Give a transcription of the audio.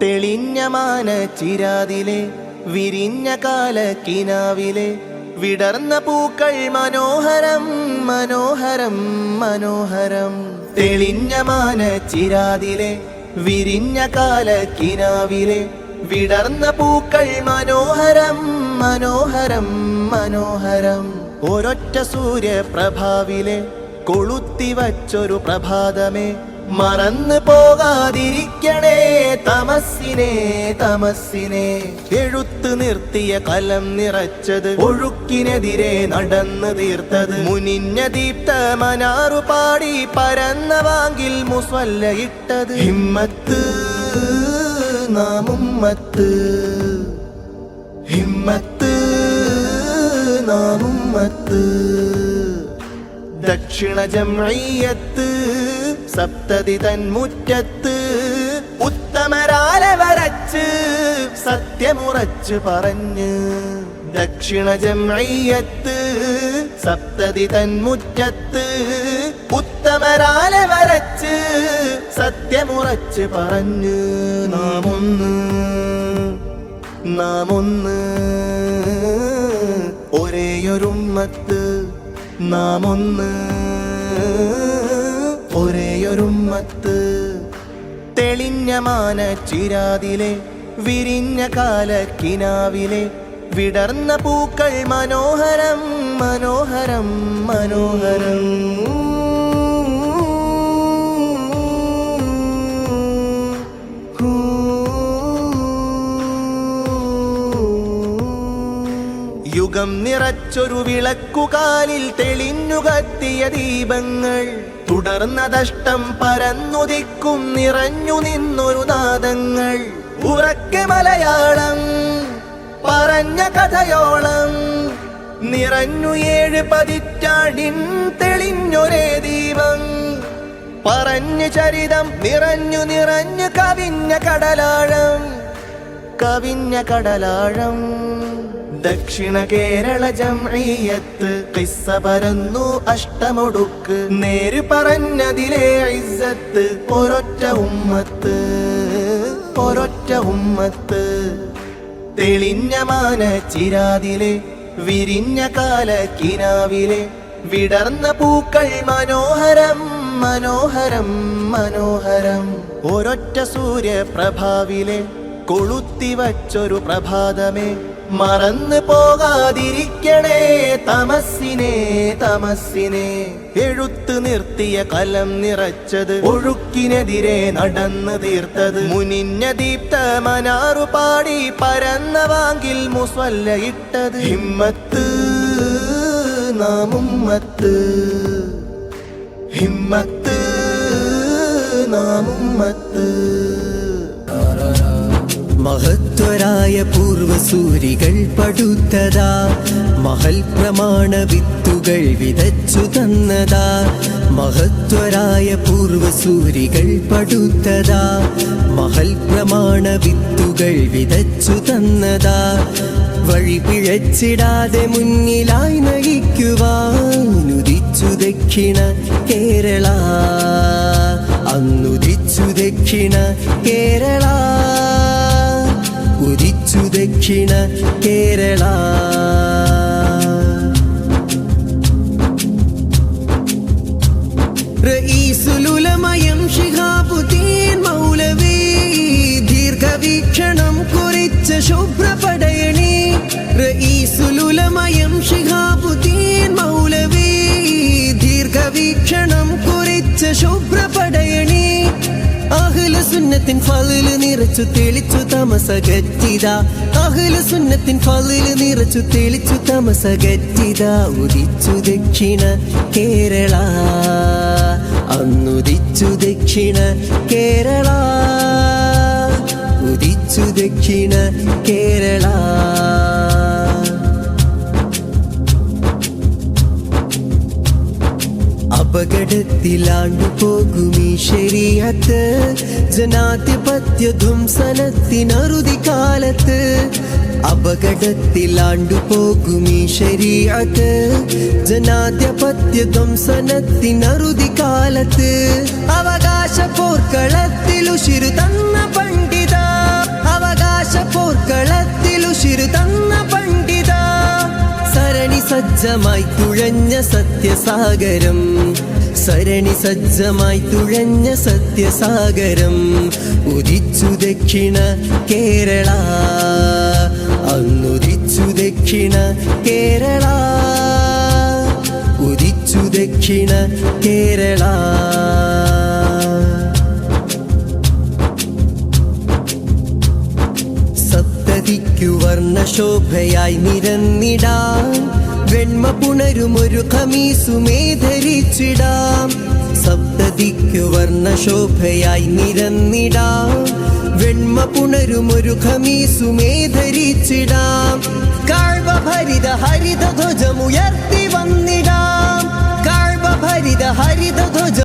തെളിഞ്ഞ മാനച്ചിരാതിലെ വിരിഞ്ഞ കാലക്കിനാവിലെ വിടർന്ന പൂക്കൾ മനോഹരം മനോഹരം മനോഹരം. തെളിഞ്ഞ മാനച്ചിരാതിലെ വിരിഞ്ഞ കാലക്കിനാവിലെ വിടർന്ന പൂക്കൾ മനോഹരം മനോഹരം മനോഹരം. ഒരൊറ്റ സൂര്യപ്രഭാവിലെ കൊളുത്തിവച്ചൊരു പ്രഭാതമേ, മറന്നു പോകാതിരിക്കണേ തമസ്സിനെ തമസ്സിനെ. എഴുത്ത് നിർത്തിയ കലം നിറച്ചത്, ഒഴുക്കിനെതിരെ നടന്നു തീർത്തത്, മുനിഞ്ഞ ദീപ്ത മനാറു പാടി പരന്ന വാങ്കിൽ മുസ്വല്ല ഇട്ടത്. ഹിമ്മത്ത് നാമുമ്മത്ത്, ഹിമ്മത്ത് നാമുമ്മത്ത്. ദക്ഷിണ ജംഇയ്യത്ത് സപ്തതി തന്മുറ്റത്ത്, ഉത്തമരാലെ വരച്ച് സത്യമുറച്ച് പറഞ്ഞ്. ദക്ഷിണ ജംഇയ്യത്ത് സപ്തതി തന്മുറ്റത്ത്, ഉത്തമരാലെ വരച്ച് സത്യമുറച്ച് പറഞ്ഞ്. നാമൊന്ന് നാമൊന്ന് ഒരേയൊരുമ്മത്ത്, നാമൊന്ന് ഒരേയൊരുമ്മത്ത്. തെളിഞ്ഞ മാനച്ചിരാതിലെ വിരിഞ്ഞ കാലക്കിനാവിലെ വിടർന്ന പൂക്കൾ മനോഹരം മനോഹരം മനോഹരം. യുഗം നിറച്ചൊരു വിളക്കുകാലിൽ തെളിഞ്ഞു കത്തിയ ദീപങ്ങൾ, തുടർന്നതഷ്ടം പരന്നുദിക്കും നിറഞ്ഞു നിന്നൊരു നാദങ്ങൾ. ഉറക്കെ മലയാളം പറഞ്ഞ കഥയോളം നിറഞ്ഞു 7 പതിറ്റാണ്ടിൻ തെളിഞ്ഞൊരേ ദീപം. പറഞ്ഞു ചരിതം നിറഞ്ഞു നിറഞ്ഞു കവിഞ്ഞ കടലാഴം കവിഞ്ഞ കടലാഴം. ദക്ഷിണ കേരള ജംഇയ്യത്ത് ഖിസ്സ പരന്നു അഷ്ടമൊടുക്ക്, നേര് പറഞ്ഞതിലെ ഇസ്സത്ത്. ഒരൊറ്റ ഉമ്മത്ത് ഒരൊറ്റ ഉമ്മത്ത്. തെളിഞ്ഞ മാനച്ചിരാതിലെ വിരിഞ്ഞ കാലക്കിനാവിലെ വിടർന്ന പൂക്കൾ മനോഹരം മനോഹരം മനോഹരം. ഒരൊറ്റ സൂര്യപ്രഭാവിലെ കൊളുത്തിവച്ചൊരു പ്രഭാതമേ, മറന്നു പോകാതിരിക്കണേ തമസ്സിനെ തമസ്സിനെ. എഴുത്ത് നിർത്തിയ കലം നിറച്ചത്, ഒഴുക്കിനെതിരെ നടന്നു തീർത്തത്, മുനിഞ്ഞ ദീപ്ത മനാറു പാടി പരന്ന വാങ്കിൽ മുസ്വല്ല ഇട്ടത്. ഹിമ്മത്ത് നാമുമ്മത്ത്, ഹിമ്മത്ത് നാമുമ്മത്ത്. മഹത്വരായ പൂർവസൂരികൾ പടുത്തതാ, മഹൽ പ്രമാണ വിത്തുകൾ വിതച്ചു തന്നതാ. മഹത്വരായ പൂർവസൂരികൾ പടുത്തതാ, മഹൽ പ്രമാണ വിത്തുകൾ വിതച്ചു തന്നതാ. വഴി പിഴച്ചിടാതെ മുന്നിലായി നയിക്കുവാനുദിച്ചു ദക്ഷിണ കേരള, അന്നുദിച്ചു ദക്ഷിണ കേരള, ഉദിച്ചു ദക്ഷിണ കേരള. റഈസുൽ ഉലമയം ശിഹാബുദ്ദീൻ മൗലവി, ദീർഘവീക്ഷണം കുറിച്ച ശുഭ്രപടയണി. റഈസുൽ ഉലമയം ശിഹാബുദ്ദീൻ മൗലവി, ദീർഘവീക്ഷണം കുറിച്ച ശുഭ്രപടയണി. അഹ്ലു സുന്നത്തിൻ ഫളിൽ നിറച്ചു തെളിച്ചു തമസകറ്റിത, അഹ്ലു സുന്നത്തിൻ ഫളിൽ നിറച്ചു തെളിച്ചു തമസകറ്റിത. ഉദിച്ചു ദക്ഷിണ കേരള, അന്നുദിച്ചു ദക്ഷിണ കേരള, ഉദിച്ചു ദക്ഷിണ കേരള. അപകടത്തിലാണ്ടു പോകുമീ ശരീഅത്ത്, ജനാധിപത്യ ധ്വംസനത്തിനറുതി കാലത്ത്. അപകടത്തിലാണ്ടു പോകുമീ ശരീഅത്ത്, ജനാധിപത്യ ധ്വംസനത്തിനറുതി കാലത്ത്. അവകാശ പോർക്കളത്തിൽ ഉശിരു തന്ന പണ്ഡിത, സജ്ജമായി തുഴഞ്ഞ സത്യസാഗരം, സരണി സജ്ജമായി തുഴഞ്ഞ സത്യസാഗരം. ഉദിച്ചു ദക്ഷിണ കേരള, അന്നുദിച്ചു ദക്ഷിണ കേരള, ഉദിച്ചു ദക്ഷിണ കേരള. സപ്തതിക്കു വർണ്ണശോഭയായി നിരന്നിടാം, വെണ്മ പുണരുമൊരു ഖമീസുമേ ധരിച്ചിടാം. സപ്തതിക്കു വർണ്ണശോഭയായി നിരന്നിടാം, വെണ്മ പുണരുമൊരു ഖമീസുമേ ധരിച്ചിടാം. കാഴ്വ ഭരിത ഹരിത ധ്വജമുയർത്തി വന്നിടാം, കാഴ്വ ഭരിത ഹരിത ധ്വജ